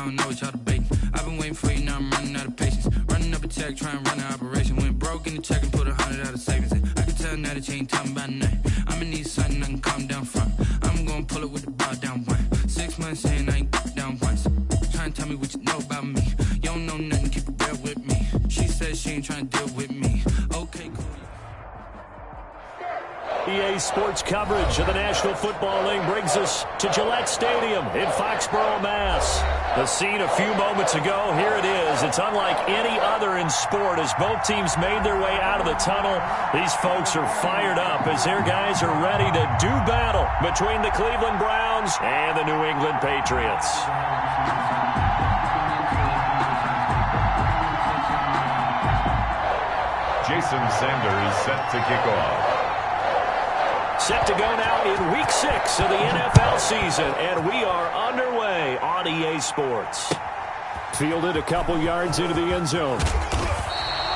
don't know what y'all debating. I've been waiting for you, now I'm running out of patience. Running up a check, trying to run an operation. Went broke in the check and put 100 out of savings in. I can tell now that you ain't talking about nothing. I'ma need something I can calm down from. I'm gonna pull it with the bar down one. 6 months in, I ain't down once. Trying to tell me what you know about me. You don't know nothing, keep it real with me. She says she ain't trying to deal with me. Okay, cool. EA Sports coverage of the National Football League brings us to Gillette Stadium in Foxborough, Mass. The scene a few moments ago, here it is. It's unlike any other in sport as both teams made their way out of the tunnel. These folks are fired up as their guys are ready to do battle between the Cleveland Browns and the New England Patriots. Jason Sanders set to kick off. Set to go now in Week 6 of the NFL season, and we are underway on EA Sports. Fielded a couple yards into the end zone.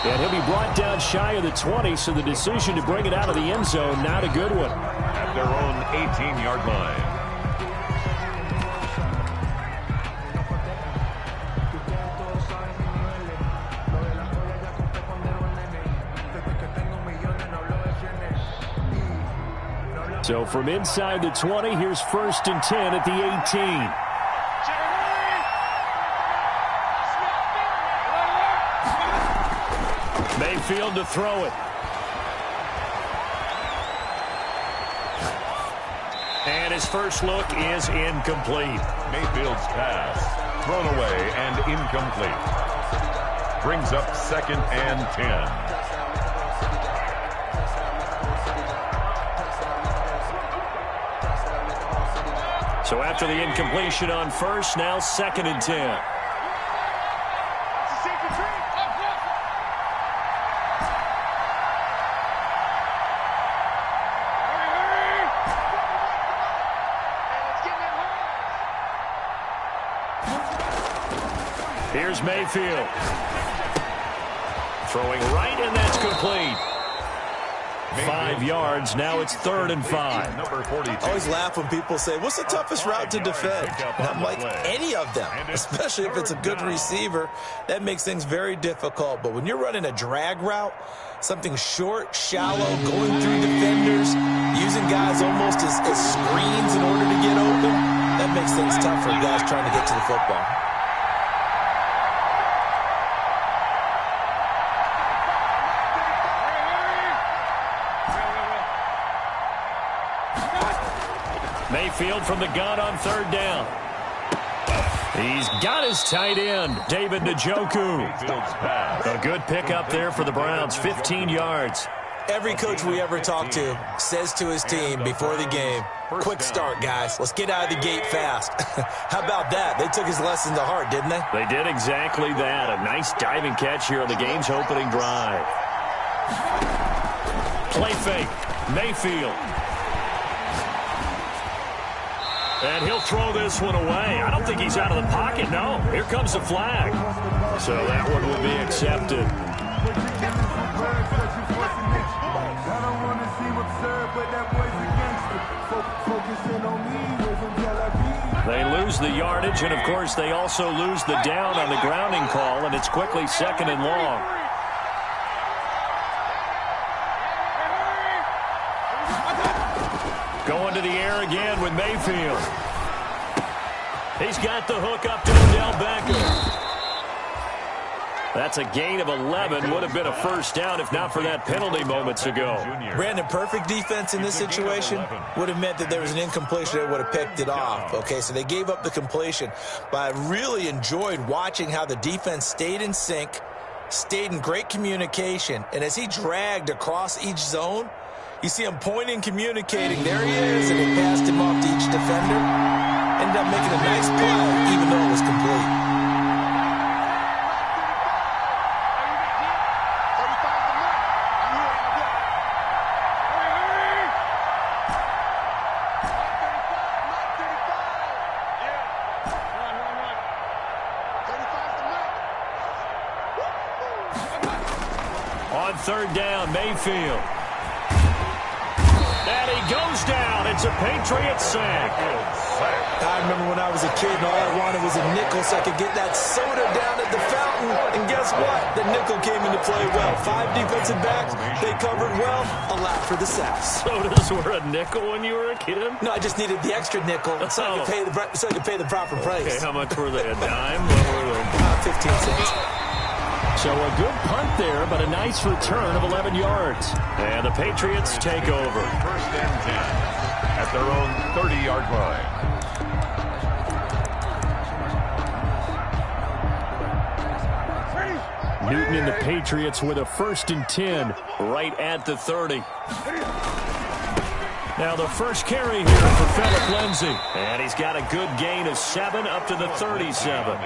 And he'll be brought down shy of the 20, so the decision to bring it out of the end zone, not a good one. At their own 18-yard line. So from inside the 20, here's 1st and 10 at the 18. Mayfield to throw it. And his first look is incomplete. Mayfield's pass thrown away and incomplete. Brings up 2nd and 10. So after the incompletion on 1st, now 2nd and 10. Here's Mayfield. Throwing right, and that's complete. 5 yards. Now it's 3rd and 5. Number 42. I always laugh when people say, what's the toughest route to defend? And I'm like, any of them, especially if it's a good receiver. That makes things very difficult. But when you're running a drag route, something short, shallow, going through defenders, using guys almost as screens in order to get open, that makes things tough for guys trying to get to the football. Mayfield from the gun on 3rd down. He's got his tight end, David Njoku. A good pickup there for the Browns, 15 yards. Every coach we ever talk to says to his team before the game, quick start, guys. Let's get out of the gate fast. How about that? They took his lesson to heart, didn't they? They did exactly that. A nice diving catch here on the game's opening drive. Play fake. Mayfield. And he'll throw this one away. I don't think he's out of the pocket, no. Here comes the flag. So that one will be accepted. They lose the yardage, and, of course, they also lose the down on the grounding call, and it's quickly 2nd and long. Going to the air again with Mayfield. He's got the hook up to Odell Beckham. That's a gain of 11. Would have been a 1st down if not for that penalty moments ago. Brandon, perfect defense in this situation would have meant that there was an incompletion that would have picked it off. Okay, so they gave up the completion. But I really enjoyed watching how the defense stayed in sync, stayed in great communication. And as he dragged across each zone, you see him pointing, communicating. There he is, and he passed him off to each defender. Ended up making a nice play, even though it was complete. On 3rd down, Mayfield. And he goes down. It's a Patriot sack. I remember when I was a kid and all I wanted was a nickel so I could get that soda down at the fountain. And guess what? The nickel came into play well. 5 defensive backs, they covered well. A lap for the Saps. Sodas were a nickel when you were a kid? No, I just needed the extra nickel so I could pay the proper price. Okay, how much were they? A dime? What were they? 15 cents. So a good punt there, but a nice return of 11 yards. And the Patriots take over. First and 10 at their own 30-yard line. Newton and the Patriots with a 1st and 10 right at the 30. Now the first carry here for Phillip Lindsay. And he's got a good gain of 7 up to the 37.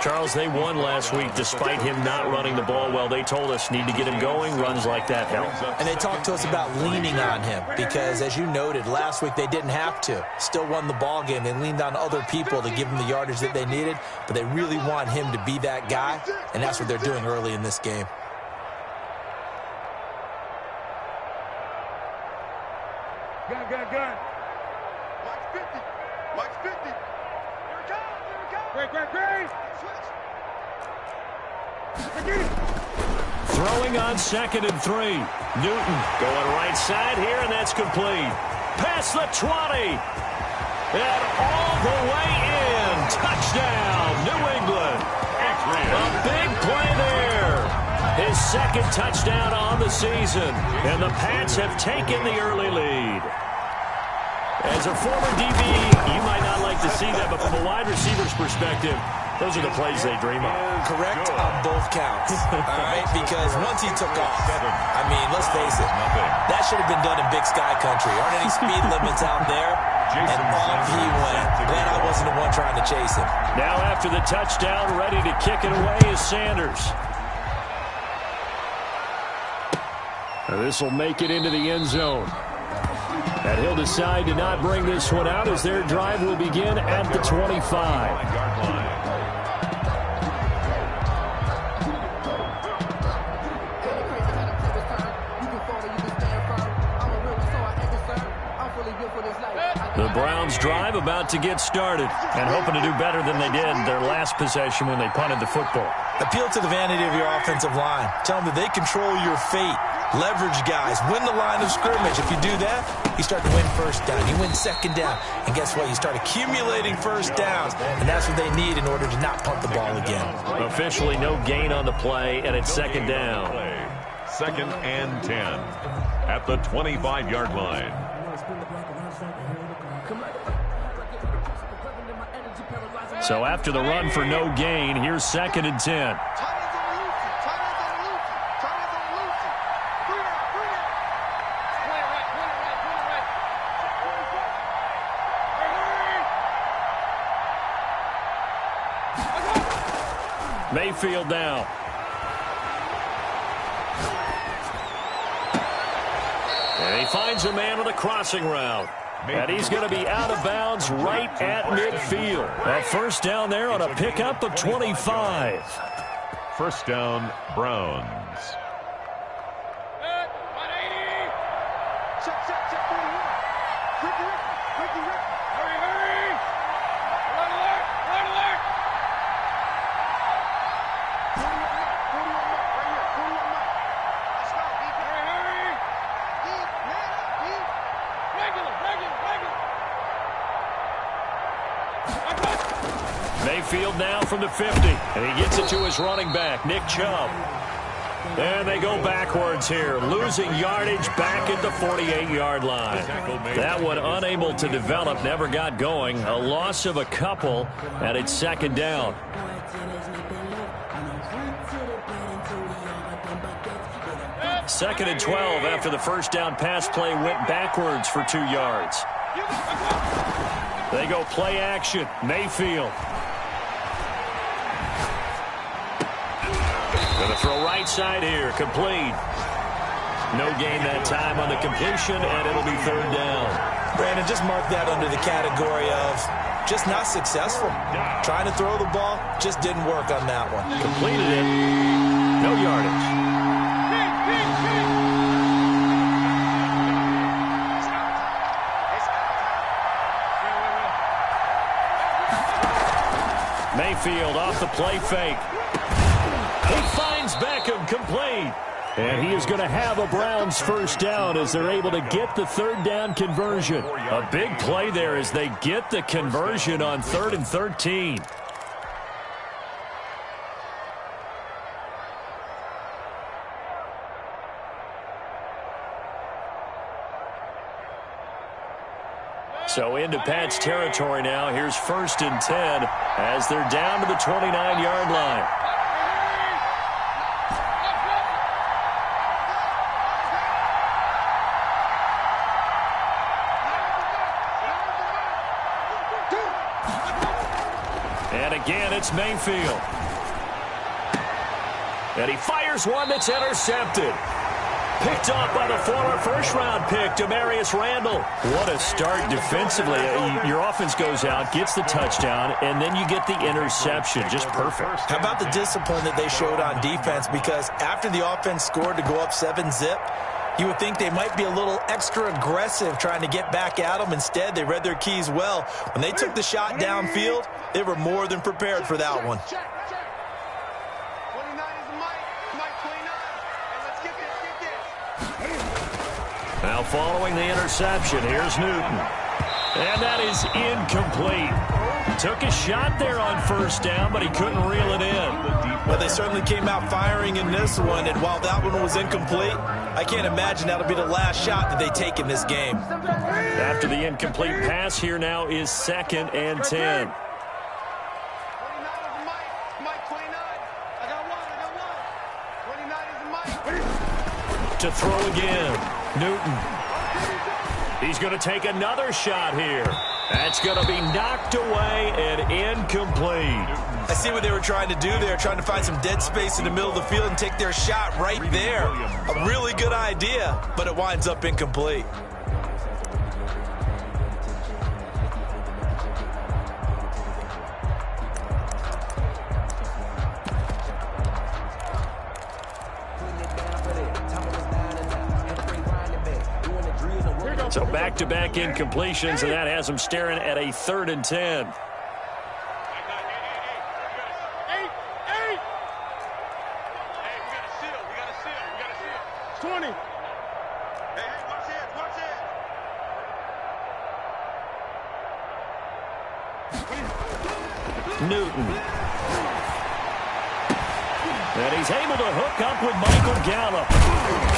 Charles, they won last week despite him not running the ball well. They told us need to get him going. Runs like that help. And they talked to us about leaning on him because, as you noted, last week they didn't have to. Still won the ball game. They leaned on other people to give them the yardage that they needed, but they really want him to be that guy, and that's what they're doing early in this game. Gun. Watch 50. Watch 50. Here it comes. Great. Throwing on 2nd and 3. Newton going right side here, and that's complete. Past the 20. And all the way in. Touchdown, New England. A big play there. His 2nd touchdown on the season. And the Pats have taken the early lead. As a former DB, you might not like to see that, but from a wide receiver's perspective, those are the plays they dream of. Correct on both counts. All right, because once he took off, I mean, let's face it, that should have been done in Big Sky Country. Aren't any speed limits out there? And off he went. Glad I wasn't the one trying to chase him. Now after the touchdown, ready to kick it away is Sanders. This will make it into the end zone. And he'll decide to not bring this one out as their drive will begin at the 25. The Browns drive about to get started and hoping to do better than they did their last possession when they punted the football. Appeal to the vanity of your offensive line. Tell them that they control your fate. Leverage guys. Win the line of scrimmage. If you do that, you start to win 1st down. You win 2nd down. And guess what? You start accumulating 1st downs. And that's what they need in order to not punt the ball again. Officially no gain on the play, and it's 2nd down. 2nd and 10 at the 25-yard line. So after the run for no gain, here's 2nd and 10. Mayfield now. And he finds a man on the crossing route. And he's going to be out of bounds right at midfield. A 1st down there on a pickup of 25. 1st down, Browns. Mayfield now from the 50, and he gets it to his running back, Nick Chubb. And they go backwards here, losing yardage back at the 48-yard line. That one unable to develop, never got going. A loss of a couple, and it's 2nd down. Second and 12 after the 1st down pass play went backwards for 2 yards. They go play action, Mayfield. Going to throw right side here, complete. No gain that time on the completion, and it'll be 3rd down. Brandon, just mark that under the category of just not successful. Trying to throw the ball, just didn't work on that one. Completed it, no yardage. Mayfield off the play fake. He finds Beckham complete. And he is going to have a Browns first down as they're able to get the third down conversion. A big play there as they get the conversion on 3rd and 13. So into Pat's territory now. Here's 1st and 10 as they're down to the 29-yard line. And again, it's Mayfield. And he fires one that's intercepted. Picked off by the former first-round pick, Demarius Randall. What a start defensively. Your offense goes out, gets the touchdown, and then you get the interception. Just perfect. How about the discipline that they showed on defense? Because after the offense scored to go up 7-zip, you would think they might be a little extra aggressive trying to get back at them. Instead, they read their keys well. When they took the shot downfield, they were more than prepared for that one. Now following the interception, here's Newton. And that is incomplete. Took a shot there on first down, but he couldn't reel it in. Well, they certainly came out firing in this one, and while that one was incomplete, I can't imagine that'll be the last shot that they take in this game. After the incomplete pass, here now is 2nd and 10. To throw again, Newton. He's going to take another shot here. That's going to be knocked away and incomplete. I see what they were trying to do there, trying to find some dead space in the middle of the field and take their shot right there. A really good idea, but it winds up incomplete. So back-to-back incompletions, and that has them staring at a 3rd and 10. Newton. And he's able to hook up with Michael Gallup.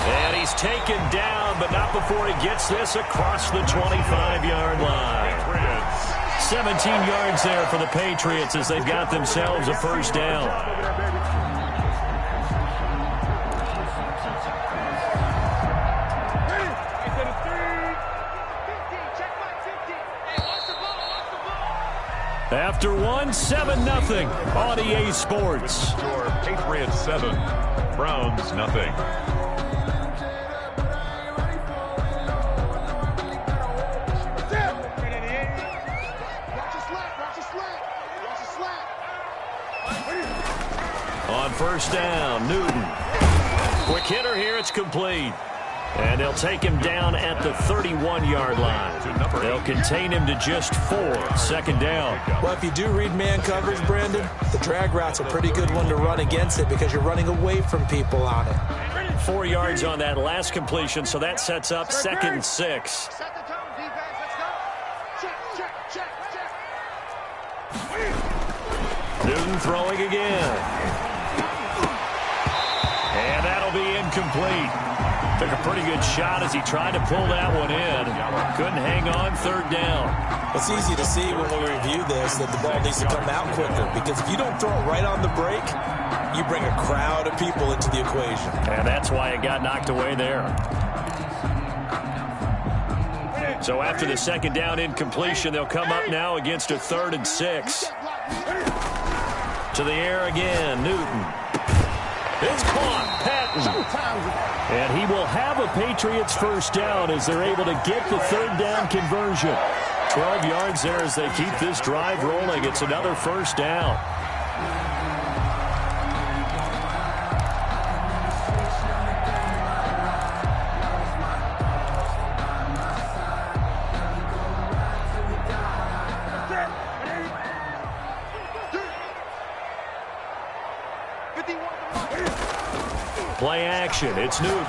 And he's taken down, but not before he gets this across the 25-yard line. 17 yards there for the Patriots as they've got themselves a first down. After one, 7-0 on EA Sports. Patriots 7, Browns nothing. On first down, Newton. Quick hitter here, it's complete. And they'll take him down at the 31-yard line. They'll contain him to just 4, 2nd down. Well, if you do read man coverage, Brandon, the drag route's a pretty good one to run against it because you're running away from people on it. 4 yards on that last completion, so that sets up 2nd and 6. Set the tone, defense. Let's go. Check. Newton throwing again. And that'll be incomplete. Took a pretty good shot as he tried to pull that one in. Couldn't hang on, 3rd down. It's easy to see when we review this that the ball needs to come out quicker because if you don't throw it right on the break, you bring a crowd of people into the equation. And that's why it got knocked away there. So after the 2nd down incompletion, they'll come up now against a 3rd and 6. To the air again, Newton. It's caught, Patton. And he will have a Patriots first down as they're able to get the 3rd down conversion. 12 yards there as they keep this drive rolling. It's another first down. Play action. It's Newton.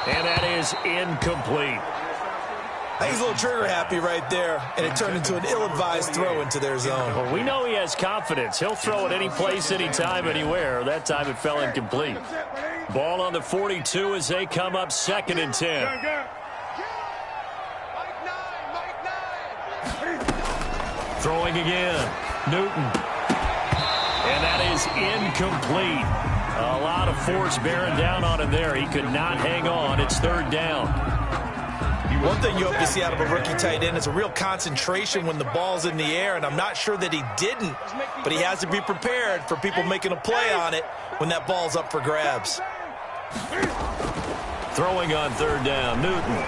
And that is incomplete. I think he's a little trigger happy right there, and it turned into an ill-advised throw into their zone. Well, we know he has confidence. He'll throw it any place, anytime, anywhere. That time it fell incomplete. Ball on the 42 as they come up 2nd and 10. Throwing again. Newton. And that is incomplete. A lot of force bearing down on him there. He could not hang on. It's 3rd down. One thing you hope to see out of a rookie tight end is a real concentration when the ball's in the air, and I'm not sure that he didn't, but he has to be prepared for people making a play on it when that ball's up for grabs. Throwing on 3rd down, Newton.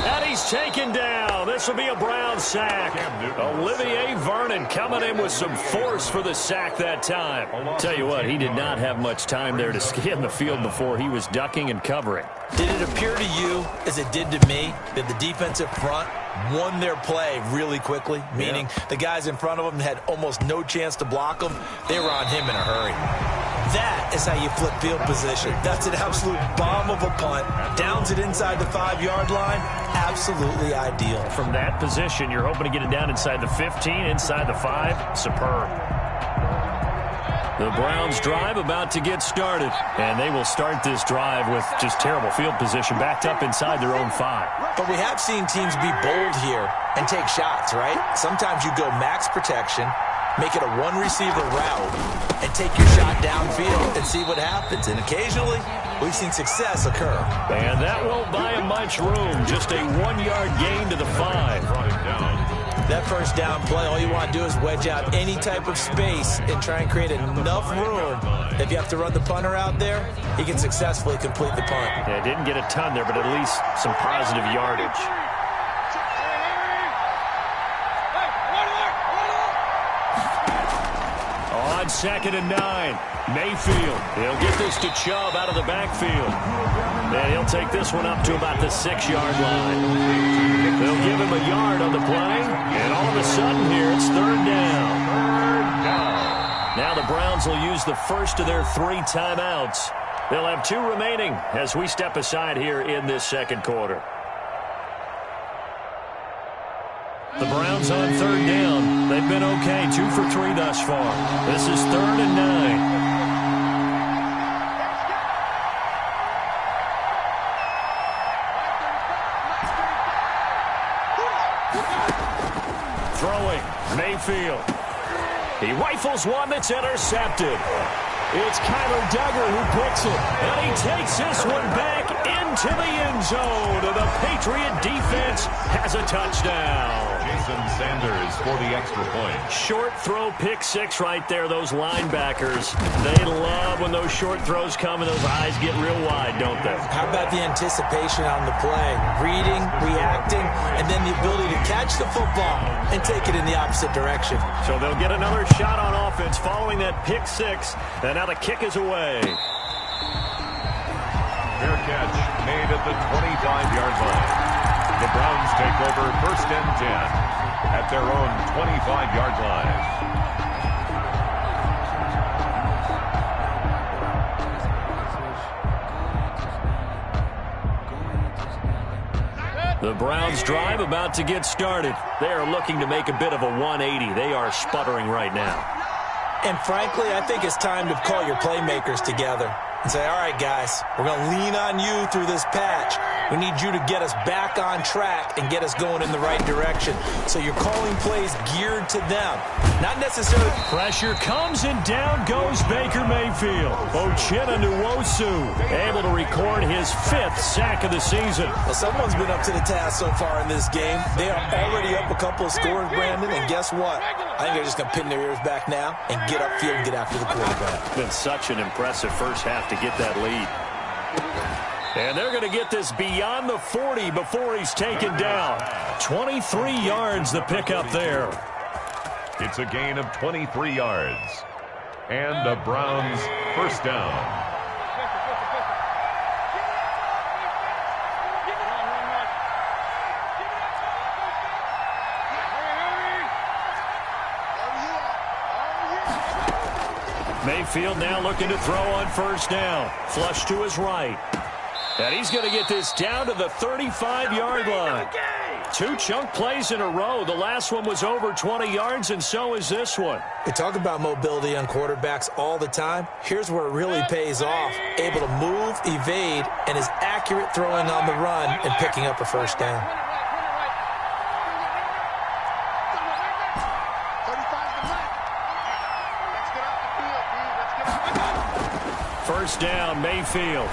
And he's taken down. This will be a Brown sack. Olivier Vernon coming in with some force for the sack that time. Tell you what, he did not have much time there to scan the field before he was ducking and covering. Did it appear to you, as it did to me, that the defensive front won their play really quickly? Meaning the guys in front of them had almost no chance to block them. They were on him in a hurry. That is how you flip field position. That's an absolute bomb of a punt. Downs it inside the 5-yard line. Absolutely ideal. From that position, you're hoping to get it down inside the 15, inside the 5. Superb. The Browns drive about to get started, and they will start this drive with just terrible field position backed up inside their own 5. But we have seen teams be bold here and take shots, right? Sometimes you go max protection, make it a one-receiver route, and take your shot downfield and see what happens. And occasionally, we've seen success occur. And that won't buy him much room. Just a 1-yard gain to the 5. That first down play, all you want to do is wedge out any type of space and try and create enough room. If you have to run the punter out there, he can successfully complete the punt. Yeah, didn't get a ton there, but at least some positive yardage. On 2nd and 9, Mayfield. He'll get this to Chubb out of the backfield. And he'll take this one up to about the 6-yard line. They'll give him a yard on the play. And all of a sudden here, it's 3rd down. Now the Browns will use the first of their 3 timeouts. They'll have 2 remaining as we step aside here in this 2nd quarter. The Browns on 3rd down. They've been okay, 2 for 3 thus far. This is 3rd and 9. Throwing, Mayfield. He rifles one that's intercepted. It's Kyler Duggar who picks it, and he takes this one back into the end zone. And the Patriot defense has a touchdown. Jason Sanders for the extra point. Short throw, pick 6 right there. Those linebackers, they love when those short throws come and those eyes get real wide, don't they? How about the anticipation on the play? Reading, reacting, and then the ability to catch the football and take it in the opposite direction. So they'll get another shot on offense following that pick 6, and now the kick is away. Fair catch made at the 25-yard line. The Browns take over 1st and 10 at their own 25-yard line. The Browns drive about to get started. They are looking to make a bit of a 180. They are sputtering right now. And frankly, I think it's time to call your playmakers together and say, all right, guys, we're going to lean on you through this patch. We need you to get us back on track and get us going in the right direction. So you're calling plays geared to them, not necessarily. Pressure comes and down goes Baker Mayfield. Uchenna Nwosu able to record his 5th sack of the season. Well, someone's been up to the task so far in this game. They are already up a couple of scores, Brandon, and guess what? I think they're just going to pin their ears back now and get upfield and get after the quarterback. It's been such an impressive first half to get that lead. And they're going to get this beyond the 40 before he's taken down. 23 yards the pickup there. It's a gain of 23 yards. And a Browns 1st down. Mayfield now looking to throw on first down. Flush to his right. And he's going to get this down to the 35-yard line. 2 chunk plays in a row. The last one was over 20 yards, and so is this one. We talk about mobility on quarterbacks all the time. Here's where it really pays off. Able to move, evade, and is accurate throwing on the run and picking up a first down. First down, Mayfield.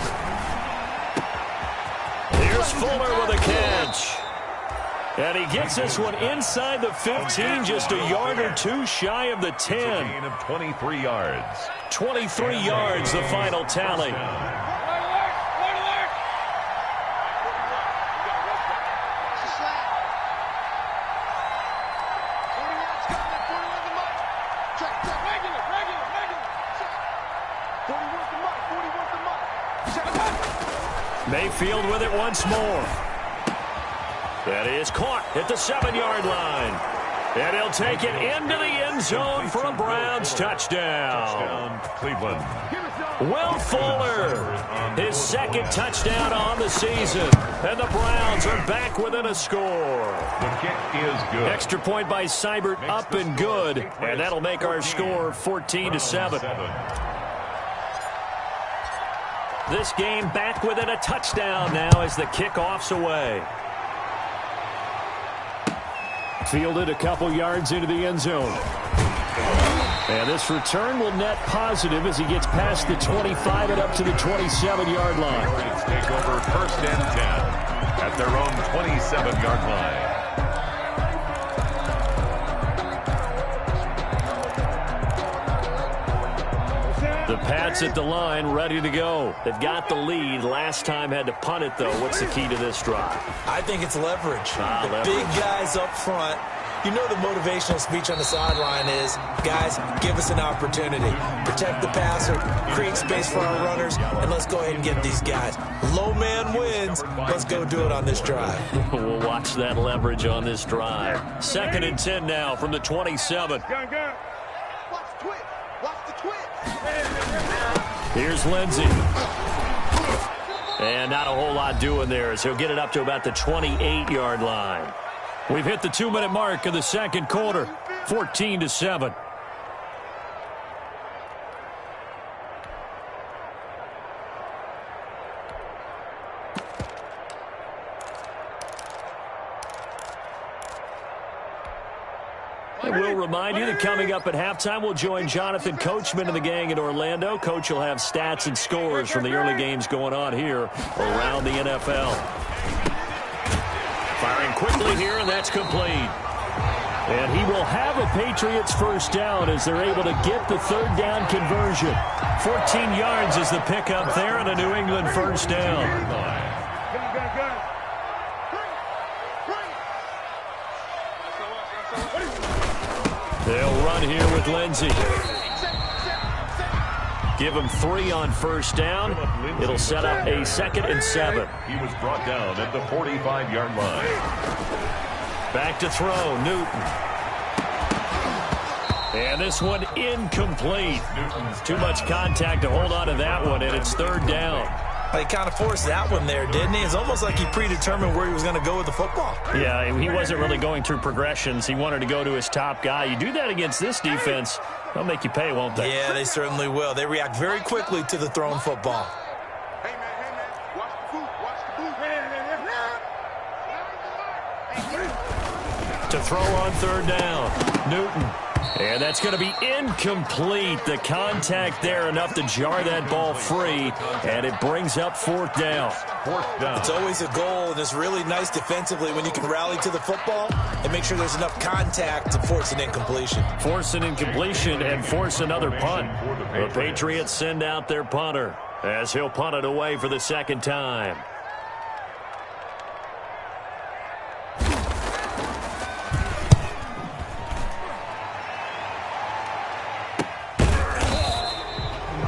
Here's Fuller with a catch. And he gets this one inside the 15, just a yard or 2 shy of the 10. A gain of 23 yards. 23 yards, the final tally. Mayfield with it once more. That is caught at the 7-yard line. And he'll take it into the end zone for a Browns touchdown. Cleveland. Will Fuller, his second touchdown on the season. And the Browns are back within a score. The kick is good. Extra point by Seibert, up and good. And that'll make our score 14-7. This game back within a touchdown now as the kickoff's away. Fielded a couple yards into the end zone. And this return will net positive as he gets past the 25 and up to the 27-yard line. Patriots take over first and 10 at their own 27-yard line. The Pats at the line, ready to go. They've got the lead. Last time had to punt it, though. What's the key to this drive? I think it's leverage. Leverage. Big guys up front. You know the motivational speech on the sideline is, guys, give us an opportunity. Protect the passer, create space for our runners, and let's go ahead and get these guys. Low man wins. Let's go do it on this drive. We'll watch that leverage on this drive. 2nd and 10 now from the 27. Here's Lindsey. And not a whole lot doing there as he'll get it up to about the 28-yard line. We've hit the 2-minute mark of the second quarter, 14-7. I will remind you that coming up at halftime, we'll join Jonathan Coachman and the gang in Orlando. Coach will have stats and scores from the early games going on here around the NFL. Firing quickly here, and that's complete. And he will have a Patriots first down as they're able to get the third down conversion. 14 yards is the pickup there and a New England first down. They'll run here with Lindsey. Give him 3 on first down. It'll set up a 2nd and 7. He was brought down at the 45-yard line. Back to throw, Newton. And this one incomplete. Too much contact to hold on to that one, and it's 3rd down. He kind of forced that one there, didn't he? It's almost like he predetermined where he was going to go with the football. Yeah, he wasn't really going through progressions. He wanted to go to his top guy. You do that against this defense, they'll make you pay, won't they? Yeah, they certainly will. They react very quickly to the thrown football. Hey, man, watch the boot, watch the boot. To throw on 3rd down, Newton. And that's going to be incomplete. The contact there enough to jar that ball free, and it brings up 4th down. 4th down. It's always a goal, and it's really nice defensively when you can rally to the football and make sure there's enough contact to force an incompletion. Force an incompletion and force another punt. The Patriots send out their punter as he'll punt it away for the 2nd time.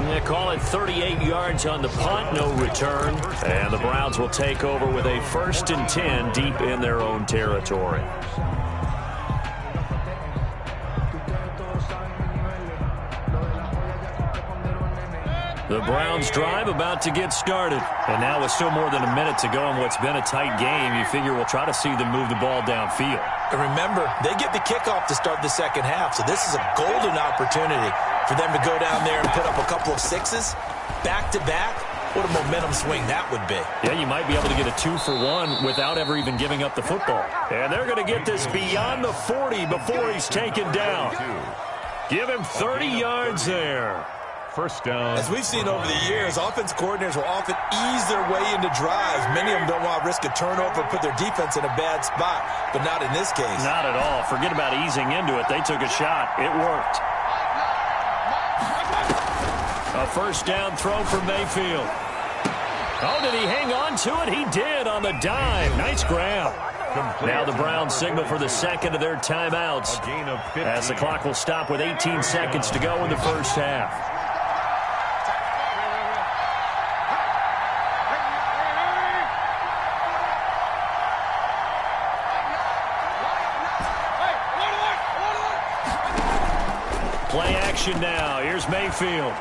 They call it 38 yards on the punt, no return. And the Browns will take over with a 1st and 10 deep in their own territory. The Browns drive about to get started. And now with still more than a minute to go in what's been a tight game, you figure we'll try to see them move the ball downfield. And remember, they get the kickoff to start the second half, so this is a golden opportunity for them to go down there and put up a couple of sixes back-to-back. What a momentum swing that would be. Yeah, you might be able to get a 2-for-1 without ever even giving up the football. And they're going to get this beyond the 40 before he's taken down. Give him 30 yards there. First down. As we've seen over the years, offense coordinators will often ease their way into drives. Many of them don't want to risk a turnover or put their defense in a bad spot, but not in this case. Not at all. Forget about easing into it. They took a shot. It worked. A first down throw for Mayfield. Oh, did he hang on to it? He did on the dive. Nice grab. Now the Browns signal for the second of their timeouts, as the clock will stop with 18 seconds to go in the first half. Play action now. Here's Mayfield.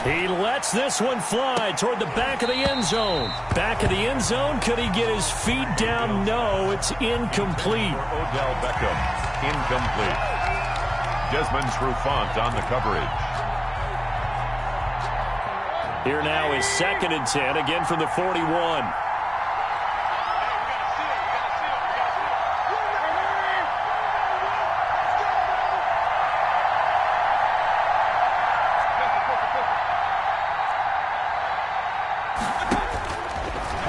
He lets this one fly toward the back of the end zone. Back of the end zone. Could he get his feet down? No, it's incomplete. Odell Beckham, incomplete. Desmond Trufant on the coverage. Here now is 2nd and 10, again from the 41.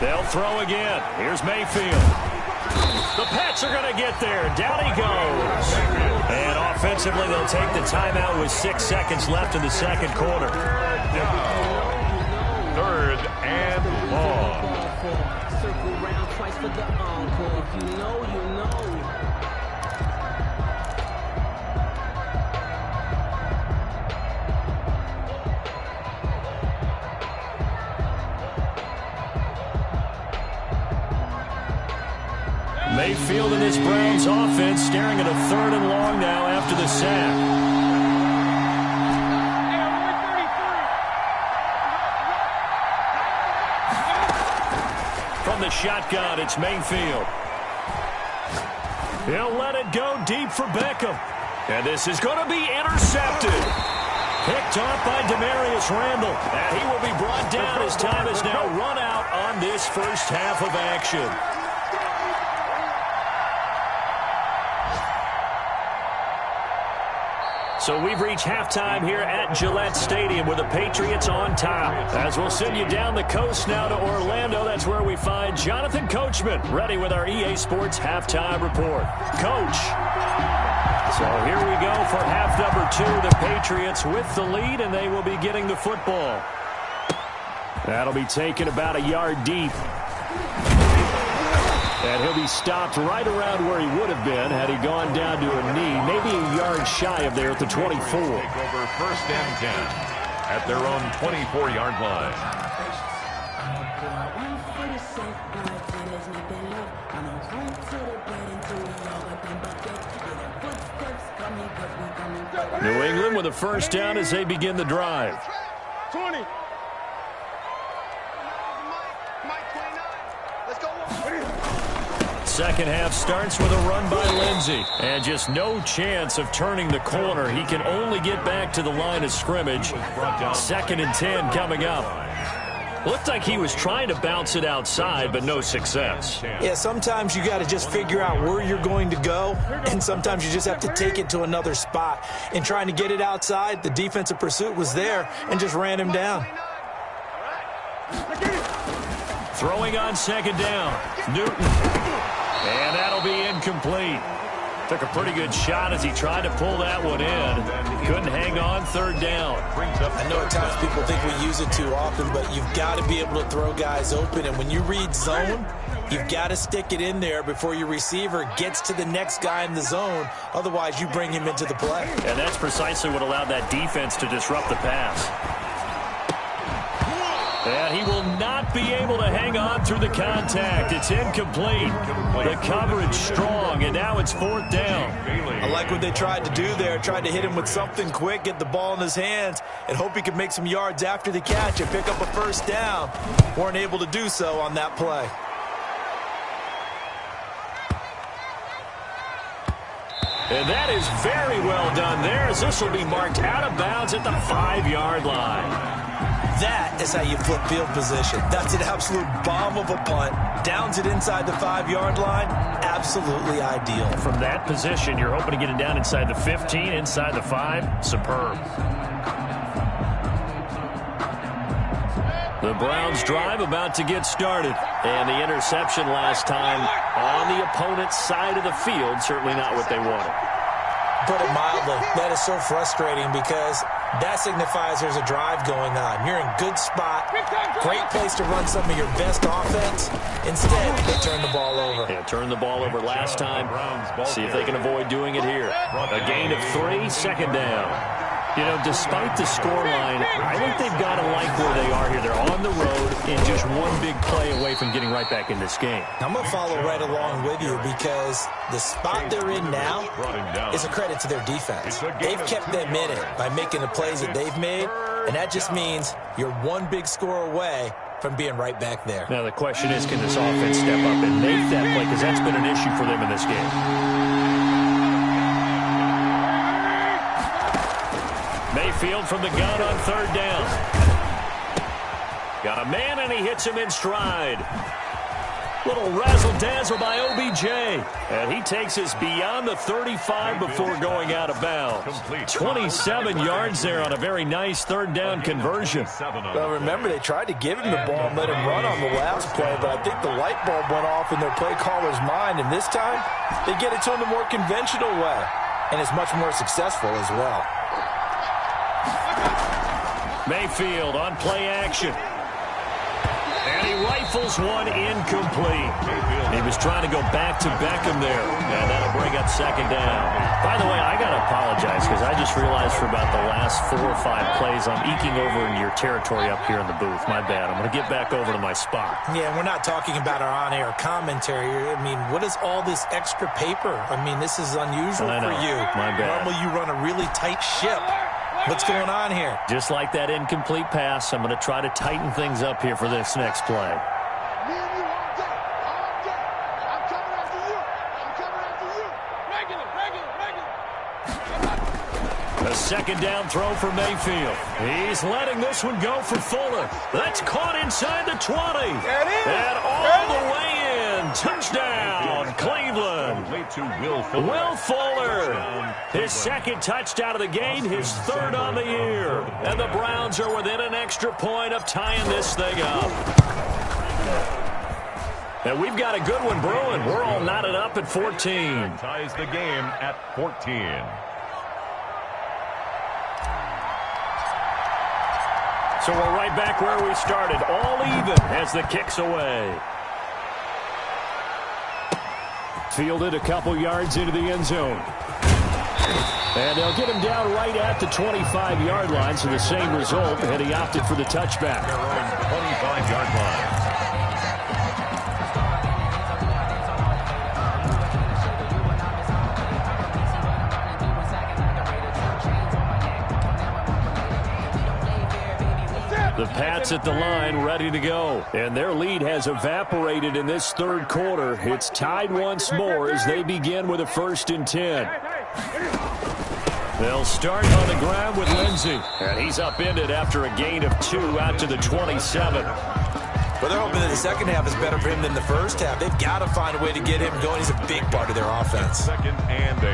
They'll throw again. Here's Mayfield. The Pats are going to get there. Down he goes. And offensively, they'll take the timeout with 6 seconds left in the second quarter. 3rd and long. Circle round twice for the encore. If you know, you know. Mayfield and this Browns offense staring at a 3rd and long now after the sack. From the shotgun, it's Mayfield. He'll let it go deep for Beckham. And this is going to be intercepted. Picked off by Demarius Randall. And he will be brought down as time is now run out on this first half of action. So we've reached halftime here at Gillette Stadium with the Patriots on top. As we'll send you down the coast now to Orlando, that's where we find Jonathan Coachman ready with our EA Sports halftime report. Coach. So here we go for half number 2. The Patriots with the lead, and they will be getting the football. That'll be taken about a yard deep. And he'll be stopped right around where he would have been had he gone down to a knee, maybe a yard shy of there at the 24. Take over 1st and 10 at their own 24-yard line. New England with a first down as they begin the drive. 20. Second half starts with a run by Lindsey. And just no chance of turning the corner. He can only get back to the line of scrimmage. 2nd and 10 coming up. Looked like he was trying to bounce it outside, but no success. Yeah, sometimes you got to just figure out where you're going to go, and sometimes you just have to take it to another spot. In trying to get it outside, the defensive pursuit was there and just ran him down. Throwing on 2nd down. Newton. And that'll be incomplete. Took a pretty good shot as he tried to pull that one in. Couldn't hang on 3rd down. I know at times people think we use it too often, but you've got to be able to throw guys open. And when you read zone, you've got to stick it in there before your receiver gets to the next guy in the zone. Otherwise, you bring him into the play. And that's precisely what allowed that defense to disrupt the pass. And he will not be able to hang on through the contact. It's incomplete. The coverage strong, and now it's 4th down. I like what they tried to do there. Tried to hit him with something quick, get the ball in his hands, and hope he could make some yards after the catch and pick up a 1st down. Weren't able to do so on that play. And that is very well done there, as this will be marked out of bounds at the 5-yard line. That is how you flip field position. That's an absolute bomb of a punt. Downs it inside the 5-yard line. Absolutely ideal. From that position, you're hoping to get it down inside the 15, inside the 5. Superb. The Browns drive about to get started. And the interception last time on the opponent's side of the field, certainly not what they wanted. Put it mildly, that is so frustrating because that signifies there's a drive going on. You're in good spot, great place to run some of your best offense. Instead, they turn the ball over. Yeah, turned the ball over last time. See if they can avoid doing it here. A gain of 3, 2nd down. You know, despite the scoreline, I think they've got to like where they are here. They're on the road and just one big play away from getting right back in this game. I'm going to follow right along with you because the spot they're in now is a credit to their defense. They've kept them in it by making the plays that they've made, and that just means you're one big score away from being right back there. Now, the question is, can this offense step up and make that play? Because that's been an issue for them in this game. Mayfield from the gun on 3rd down. Got a man, and he hits him in stride. Little razzle-dazzle by OBJ. And he takes us beyond the 35 before going out of bounds. 27 yards there on a very nice 3rd down conversion. Well, remember, they tried to give him the ball and let him run on the last play, but I think the light bulb went off in their play caller's mind, and this time they get it to him the more conventional way, and it's much more successful as well. Mayfield on play action. And he rifles one incomplete. He was trying to go back to Beckham there. And that'll bring up 2nd down. By the way, I got to apologize because I just realized for about the last 4 or 5 plays I'm eking over into your territory up here in the booth. My bad. I'm going to get back over to my spot. Yeah, we're not talking about our on-air commentary. I mean, what is all this extra paper? I mean, this is unusual for you. My bad. Normally you run a really tight ship. What's going on here? Just like that incomplete pass, I'm going to try to tighten things up here for this next play. Me and you all day. All day. I'm coming after you. I'm coming after you. Regular. A 2nd down throw for Mayfield. He's letting this one go for Fuller. That's caught inside the 20. There it is. And all the way in. Touchdown, Cleveland. Will Fuller. His 2nd touchdown of the game, his 3rd on the year. And the Browns are within an extra point of tying this thing up. And we've got a good one brewing. We're all knotted up at 14. Ties the game at 14. So we're right back where we started, all even as the kick's away. Fielded a couple yards into the end zone. And they'll get him down right at the 25-yard line, so the same result, and he opted for the touchback. 25-yard line. The Pats at the line, ready to go. And their lead has evaporated in this 3rd quarter. It's tied once more as they begin with a 1st and 10. They'll start on the ground with Lindsey. And he's upended after a gain of 2 out to the 27. But they're hoping that the second half is better for him than the first half. They've got to find a way to get him going. He's a big part of their offense. 2nd and 8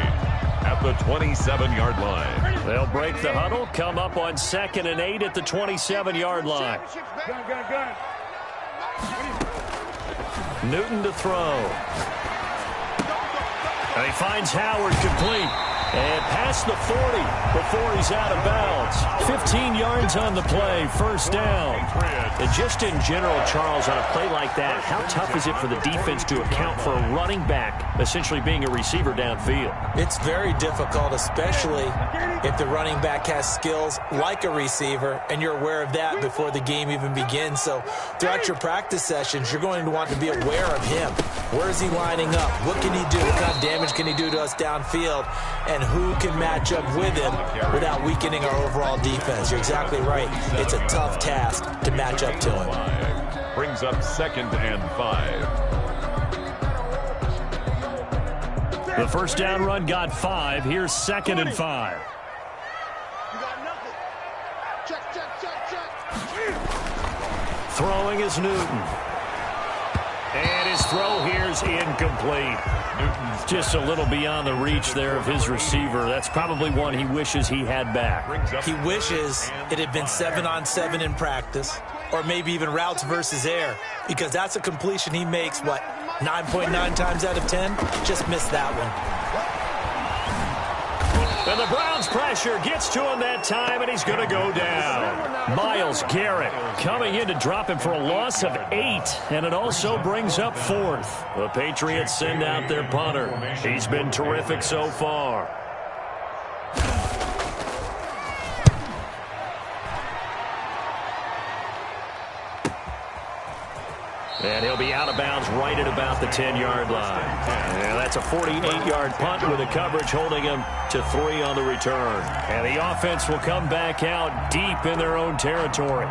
at the 27-yard line. They'll break the huddle, come up on 2nd and 8 at the 27-yard line. Newton to throw. And he finds Howard complete. And past the 40 before he's out of bounds. 15 yards on the play, first down. And just in general, Charles, on a play like that, how tough is it for the defense to account for a running back essentially being a receiver downfield? It's very difficult, especially if the running back has skills like a receiver, and you're aware of that before the game even begins. So throughout your practice sessions, you're going to want to be aware of him. Where is he lining up? What can he do? What kind of damage can he do to us downfield? And who can match up with him without weakening our overall defense? You're exactly right. It's a tough task to match up to him. Brings up 2nd and 5. The first down run got 5. Here's 2nd and 5. You got nothing. Check, check, check, check. Throwing is Newton. And his throw here's incomplete. Newton's just a little beyond the reach there of his receiver. That's probably one he wishes he had back. He wishes it had been 7-on-7 in practice, or maybe even routes versus air, because that's a completion he makes, 9.9 times out of 10? Just missed that one. And the Browns pressure gets to him that time, and he's going to go down. Myles Garrett coming in to drop him for a loss of 8, and it also brings up 4th. The Patriots send out their punter. He's been terrific so far. And he'll be out of bounds right at about the 10-yard line. And that's a 48-yard punt with the coverage holding him to 3 on the return. And the offense will come back out deep in their own territory.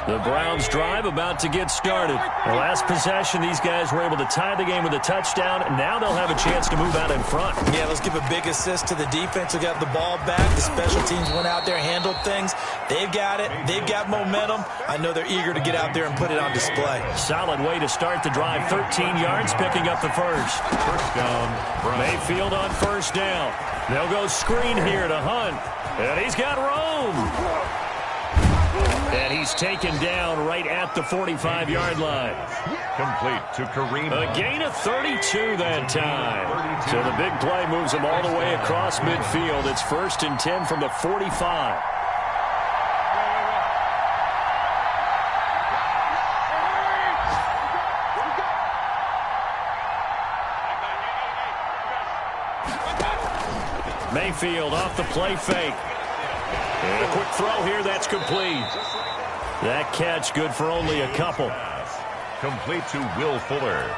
The Browns drive about to get started. The last possession, these guys were able to tie the game with a touchdown, and now they'll have a chance to move out in front. Yeah, let's give a big assist to the defense who got the ball back. The special teams went out there, handled things. They've got it. They've got momentum. I know they're eager to get out there and put it on display. Solid way to start the drive. 13 yards, picking up the first. First down. Mayfield on first down. They'll go screen here to Hunt. And he's got room. And he's taken down right at the 45-yard line. Complete to Kareem. A gain of 32 that time. So the big play moves him all the way across midfield. It's 1st and 10 from the 45. Mayfield off the play fake. And a quick throw here, that's complete. That catch good for only a couple. Complete to Will Fuller.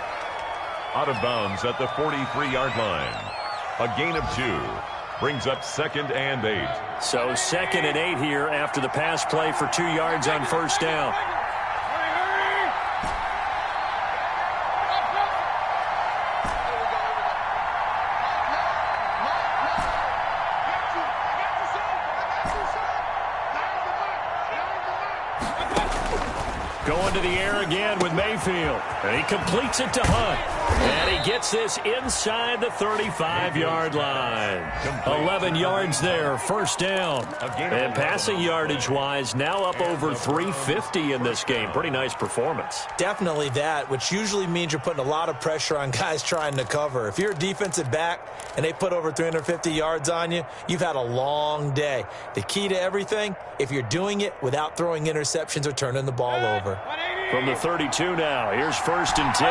Out of bounds at the 43-yard line. A gain of 2. Brings up 2nd and 8. So 2nd and 8 here after the pass play for 2 yards on first down. Going to the air again with Mayfield. And he completes it to Hunt. And he gets this inside the 35-yard line. 11 yards there, first down. And passing yardage-wise, now up over 350 in this game. Pretty nice performance. Definitely that, which usually means you're putting a lot of pressure on guys trying to cover. If you're a defensive back and they put over 350 yards on you, you've had a long day. The key to everything, if you're doing it without throwing interceptions or turning the ball over. From the 32 now, here's 1st and 10.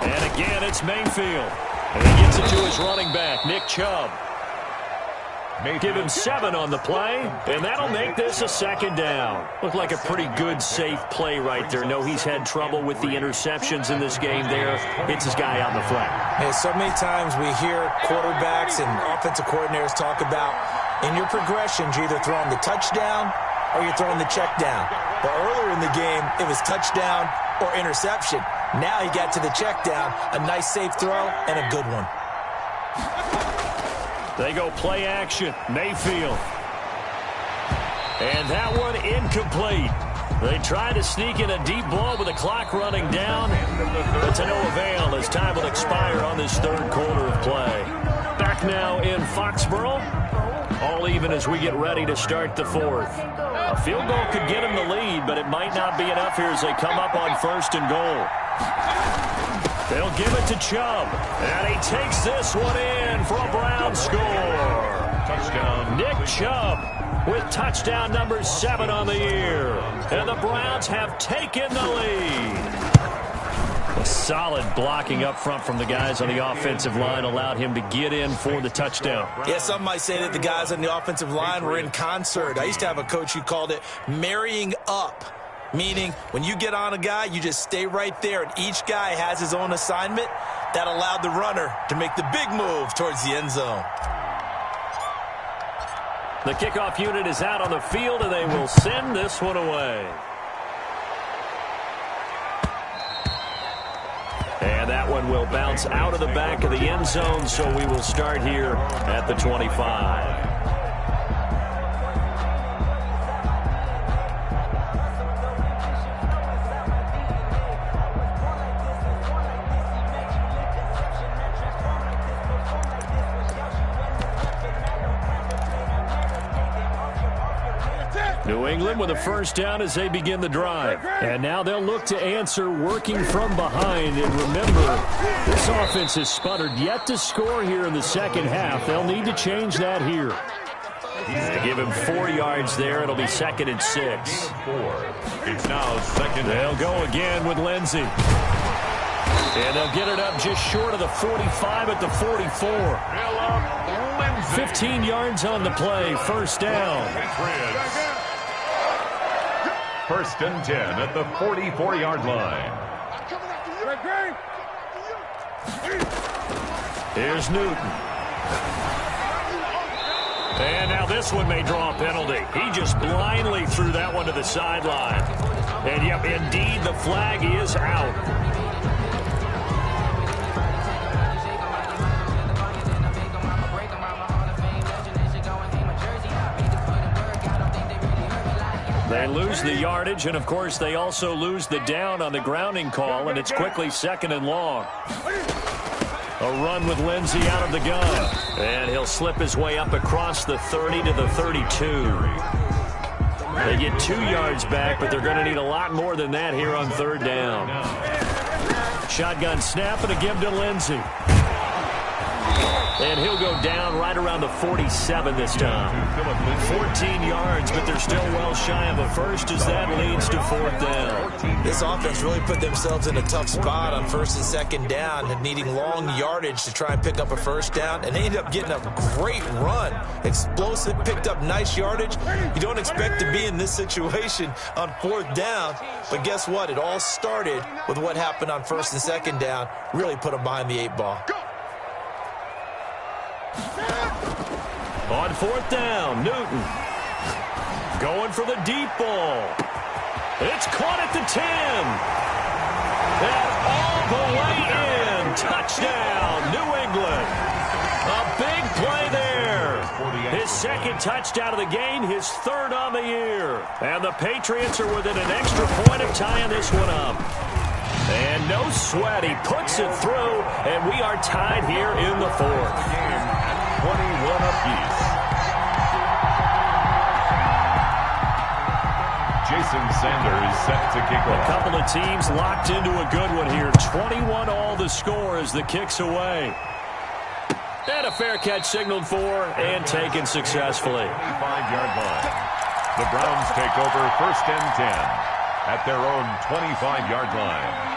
And again, it's Mayfield. And he gets it to his running back, Nick Chubb. Give him 7 on the play, and that'll make this a 2nd down. Looked like a pretty good, safe play right there. No, he's had trouble with the interceptions in this game there. Hits his guy out in the flat. Hey, so many times we hear quarterbacks and offensive coordinators talk about, in your progressions, you're either throwing the touchdown or you're throwing the check down. But earlier in the game, it was touchdown or interception. Now he got to the check down, a nice safe throw, and a good one. They go play action, Mayfield. And that one incomplete. They tried to sneak in a deep ball with the clock running down, but to no avail as time will expire on this third quarter of play. Back now in Foxborough, all even as we get ready to start the fourth. A field goal could get them the lead, but it might not be enough here as they come up on 1st and goal. They'll give it to Chubb, and he takes this one in for a Brown score. Touchdown, Nick Chubb, with touchdown number 7 on the year. And the Browns have taken the lead. A solid blocking up front from the guys on the offensive line allowed him to get in for the touchdown. Yeah, some might say that the guys on the offensive line were in concert. I used to have a coach who called it marrying up, meaning when you get on a guy, you just stay right there, and each guy has his own assignment. That allowed the runner to make the big move towards the end zone. The kickoff unit is out on the field, and they will send this one away. And that one will bounce out of the back of the end zone, so we will start here at the 25. New England with a first down as they begin the drive. And now they'll look to answer working from behind. And remember, this offense has sputtered yet to score here in the second half. They'll need to change that here. To give him 4 yards there, it'll be 2nd and 6. It's now 2nd. They'll go again with Lindsey. And they'll get it up just short of the 45 at the 44. 15 yards on the play, first down. 1st and 10 at the 44-yard line. Here's Newton. And now this one may draw a penalty. He just blindly threw that one to the sideline. And yep, indeed, the flag is out. They lose the yardage, and of course they also lose the down on the grounding call, and it's quickly 2nd and long. A run with Lindsey out of the gun, and he'll slip his way up across the 30 to the 32. They get 2 yards back, but they're going to need a lot more than that here on 3rd down. Shotgun snap and a give to Lindsey. And he'll go down right around the 47 this time. 14 yards, but they're still well shy of a first as that leads to 4th down. This offense really put themselves in a tough spot on 1st and 2nd down, needing long yardage to try and pick up a first down, and they ended up getting a great run. Explosive, picked up nice yardage. You don't expect to be in this situation on 4th down, but guess what? It all started with what happened on 1st and 2nd down. Really put them behind the 8 ball. On 4th down, Newton going for the deep ball. It's caught at the 10. And all the way in. Touchdown, New England. A big play there. His 2nd touchdown of the game, his 3rd on the year. And the Patriots are within an extra point of tying this one up. And no sweat, he puts it through, and we are tied here in the 4th. 21 apiece. Jason Sanders set to kick off. A couple of teams locked into a good one here. 21 all the score as the kick's away. And a fair catch signaled for and taken successfully. 25-yard line. The Browns take over 1st and 10 at their own 25-yard line.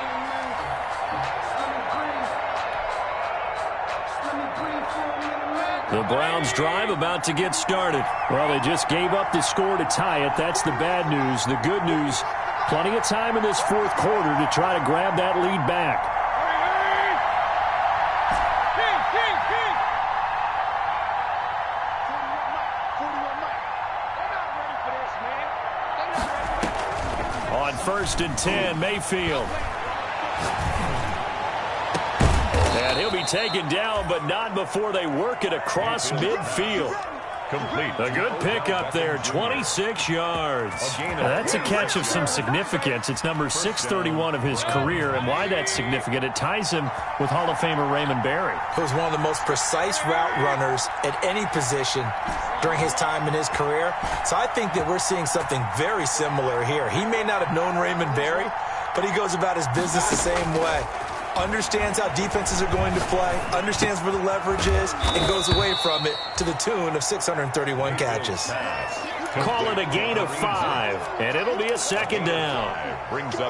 The Browns drive about to get started. Well, they just gave up the score to tie it. That's the bad news. The good news, plenty of time in this 4th quarter to try to grab that lead back. On 1st and 10, Mayfield. And he'll be taken down, but not before they work it across midfield. Complete. A good pickup there, 26 yards. Now, that's a catch of some significance. It's number 631 of his career, and why that's significant, it ties him with Hall of Famer Raymond Berry. He was one of the most precise route runners at any position during his time in his career. So I think that we're seeing something very similar here. He may not have known Raymond Berry, but he goes about his business the same way. Understands how defenses are going to play, understands where the leverage is, and goes away from it to the tune of 631 catches. Call it a gain of 5, and it'll be a second down.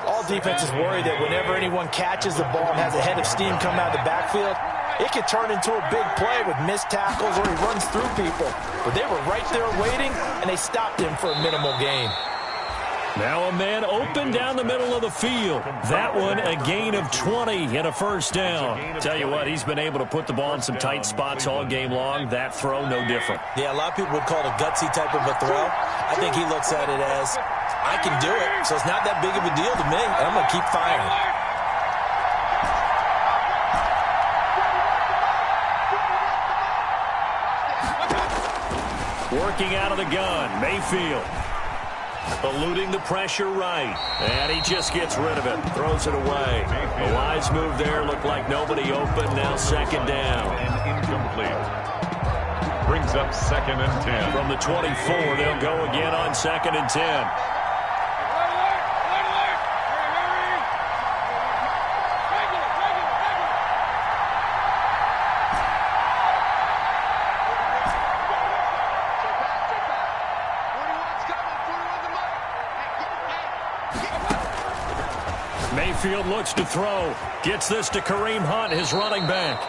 All defenses worry that whenever anyone catches the ball and has a head of steam come out of the backfield, it could turn into a big play with missed tackles or he runs through people. But they were right there waiting, and they stopped him for a minimal gain. Now a man open down the middle of the field. That one a gain of 20 and a first down. Tell you what, he's been able to put the ball in some tight spots all game long. That throw, no different. Yeah, a lot of people would call it a gutsy type of a throw. I think he looks at it as, I can do it, so it's not that big of a deal to me, and I'm going to keep firing. Working out of the gun, Mayfield. Eluding the pressure right. And he just gets rid of it. Throws it away. A wise move there. Looked like nobody open. Now second down. And incomplete. Brings up 2nd and 10. From the 24, they'll go again on 2nd and 10. Mayfield looks to throw. Gets this to Kareem Hunt, his running back.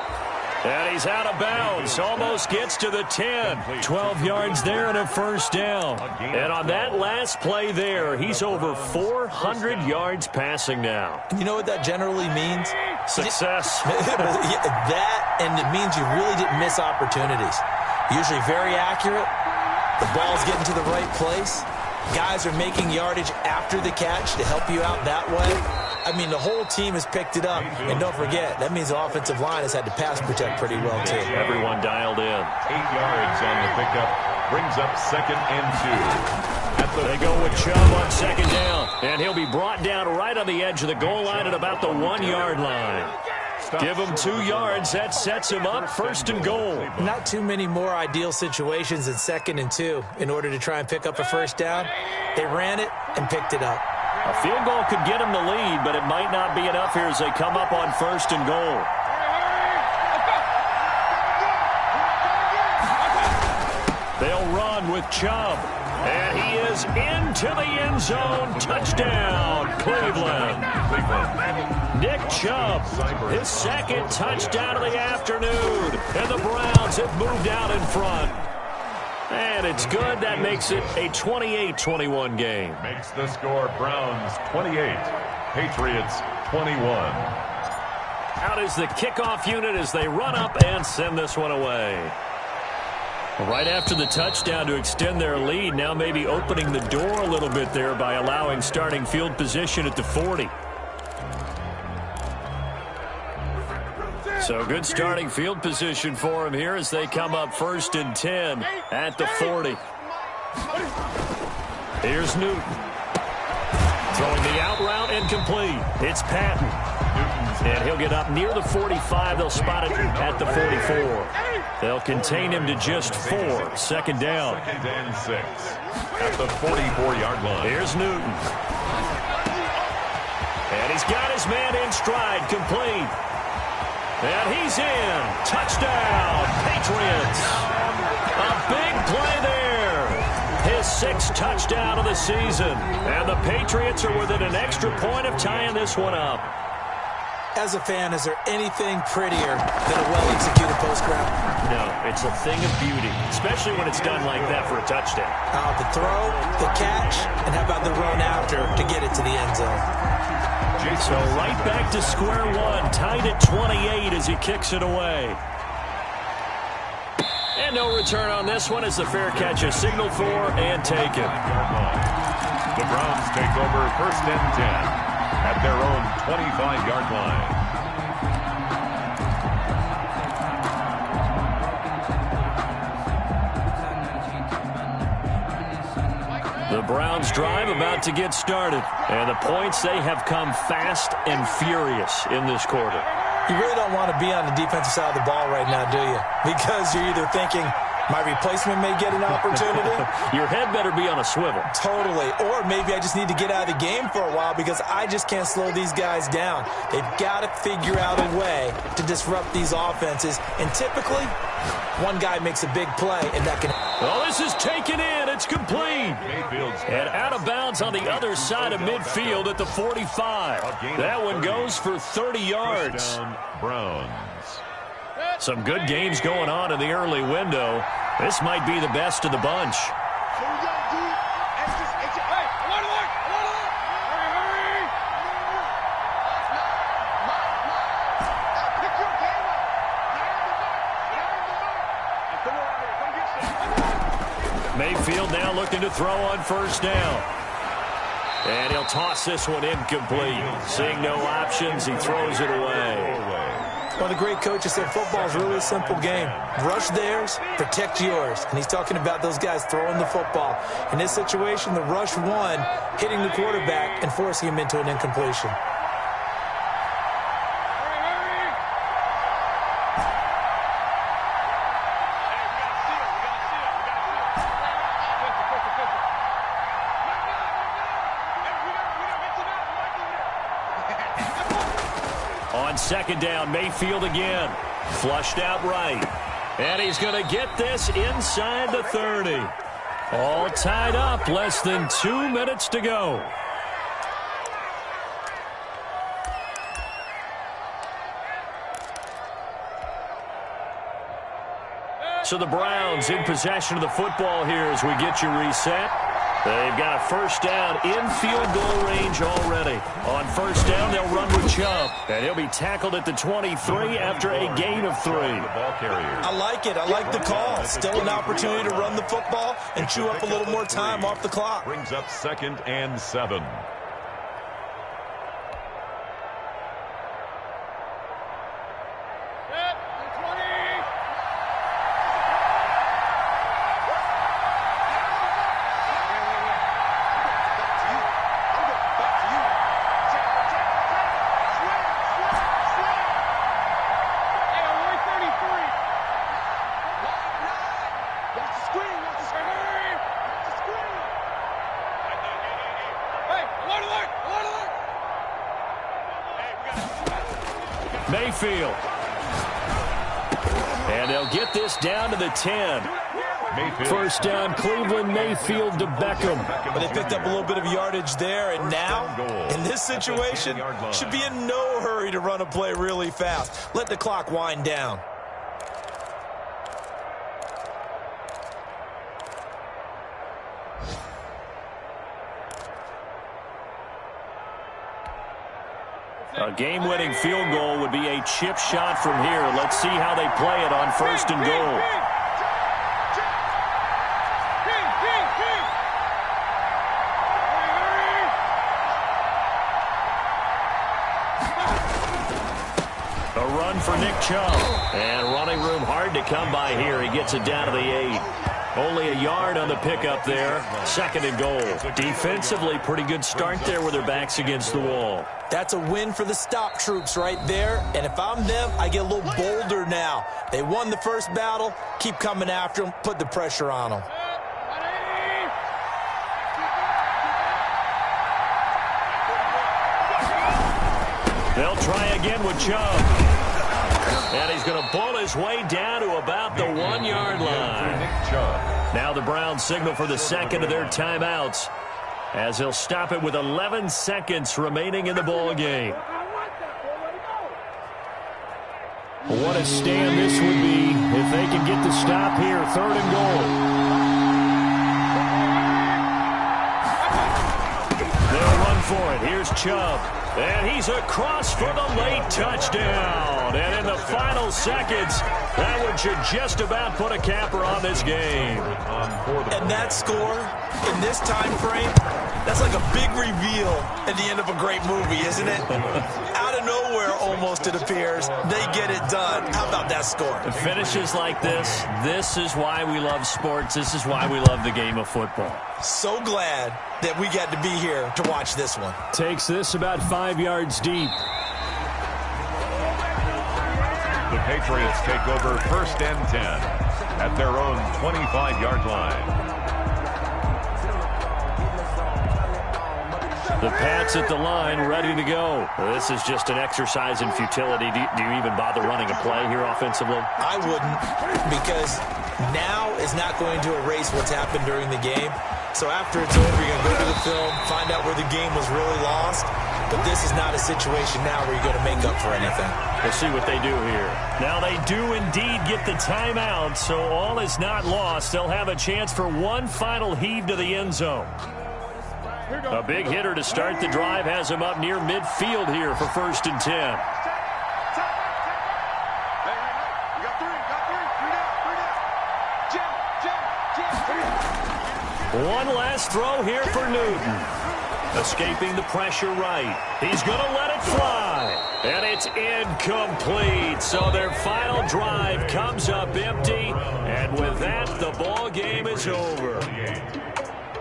And he's out of bounds. Almost gets to the 10. 12 yards there and a first down. And on that last play there, he's over 400 yards passing now. You know what that generally means? Success. That, and it means you really didn't miss opportunities. Usually very accurate. The ball's getting to the right place. Guys are making yardage after the catch to help you out that way. I mean, the whole team has picked it up. And don't forget, that means the offensive line has had to pass protect pretty well, too. Everyone dialed in. 8 yards on the pickup. Brings up 2nd and 2. They go with Chubb on second down. And he'll be brought down right on the edge of the goal line at about the 1-yard line. Give him 2 yards. That sets him up 1st and goal. Not too many more ideal situations than 2nd and 2 in order to try and pick up a first down. They ran it and picked it up. A field goal could get him the lead, but it might not be enough here as they come up on 1st and goal. They'll run with Chubb. And he is into the end zone. Touchdown, Cleveland. Nick Chubb, his 2nd touchdown of the afternoon. And the Browns have moved out in front. And it's good. That makes it a 28-21 game. Makes the score Browns 28, Patriots 21. Out is the kickoff unit as they run up and send this one away. Right after the touchdown to extend their lead, now maybe opening the door a little bit there by allowing starting field position at the 40. So good starting field position for him here as they come up 1st and 10 at the 40. Here's Newton. Throwing the out route incomplete. It's Patton. And he'll get up near the 45. They'll spot it at the 44. They'll contain him to just 4. Second down. 2nd and 6 at the 44-yard line. Here's Newton. And he's got his man in stride, complete. And he's in. Touchdown, Patriots. A big play there. His 6th touchdown of the season. And the Patriots are within an extra point of tying this one up. As a fan, is there anything prettier than a well-executed post route? No, it's a thing of beauty, especially when it's done like that for a touchdown. The throw, the catch, and how about the run after to get it to the end zone? So right back to square one, tied at 28 as he kicks it away. And no return on this one as the fair catch is signaled for and taken. The Browns take over 1st and 10 at their own 25-yard line. The Browns drive about to get started. And the points, they have come fast and furious in this quarter. You really don't want to be on the defensive side of the ball right now, do you? Because you're either thinking, my replacement may get an opportunity. Your head better be on a swivel. Totally. Or maybe I just need to get out of the game for a while because I just can't slow these guys down. They've got to figure out a way to disrupt these offenses. And typically, one guy makes a big play, and that can... Oh, this is taken in. It's complete. And out of bounds on the other side of midfield at the 45. That one goes for 30 yards. Browns. Some good games going on in the early window. This might be the best of the bunch. Mayfield now looking to throw on first down. And he'll toss this one incomplete. Seeing no options, he throws it away. One of the great coaches said football is really a simple game. Rush theirs, protect yours. And he's talking about those guys throwing the football. In this situation, the rush won, hitting the quarterback and forcing him into an incompletion. On second down, Mayfield again. Flushed out right. And he's going to get this inside the 30. All tied up, less than 2 minutes to go. So the Browns in possession of the football here as we get you reset. They've got a first down in field goal range already. On first down, they'll run with Chubb. And he'll be tackled at the 23 after a gain of 3. I like it. I like the call. Still an opportunity to run the football and chew up a little more time off the clock. Brings up 2nd and 7. Mayfield. And they'll get this down to the 10. Mayfield. First down, Cleveland. Mayfield to Beckham. But they picked up a little bit of yardage there, and now, in this situation, should be in no hurry to run a play really fast. Let the clock wind down. A game-winning field goal would be a chip shot from here. Let's see how they play it on first and goal. A run for Nick Chubb. And running room hard to come by here. He gets it down to the 8. Only a yard on the pickup there. Second and goal. Defensively, pretty good start there with their backs against the wall. That's a win for the stop troops right there. And if I'm them, I get a little bolder now. They won the first battle. Keep coming after them. Put the pressure on them. They'll try again with Chubb. And he's going to pull his way down to about the 1 yard line. Now the Browns signal for the second of their timeouts as they'll stop it with 11 seconds remaining in the ball game. What a stand this would be if they can get the stop here. Third and goal. They'll run for it. Here's Chubb. And he's across for the late touchdown. And in the final seconds, that one should just about put a capper on this game. And that score, in this time frame, that's like a big reveal at the end of a great movie, isn't it? Out of of nowhere, almost, it appears, they get it done. How about that score? The finishes like this is why we love sports. This is why we love the game of football. So glad that we got to be here to watch this one. Takes this about 5 yards deep. The Patriots take over 1st and 10 at their own 25-yard line. The Pats at the line, ready to go. This is just an exercise in futility. Do you even bother running a play here offensively? I wouldn't, because now is not going to erase what's happened during the game. So after it's over, you're going to go to the film, find out where the game was really lost. But this is not a situation now where you're going to make up for anything. We'll see what they do here. Now they do indeed get the timeout, so all is not lost. They'll have a chance for one final heave to the end zone. A big hitter to start the drive has him up near midfield here for 1st and 10. One last throw here for Newton. Escaping the pressure right. He's going to let it fly. And it's incomplete. So their final drive comes up empty. And with that, the ball game is over.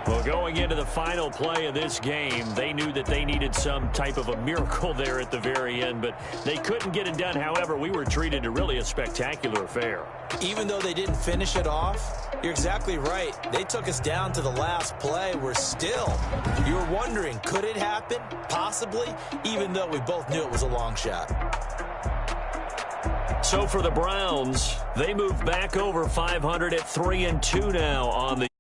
Well, going into the final play of this game, they knew that they needed some type of a miracle there at the very end, but they couldn't get it done. However, we were treated to really a spectacular affair. Even though they didn't finish it off, you're exactly right. They took us down to the last play. We're still, you were wondering, could it happen? Possibly, even though we both knew it was a long shot. So for the Browns, they move back over 500 at 3-2 now on the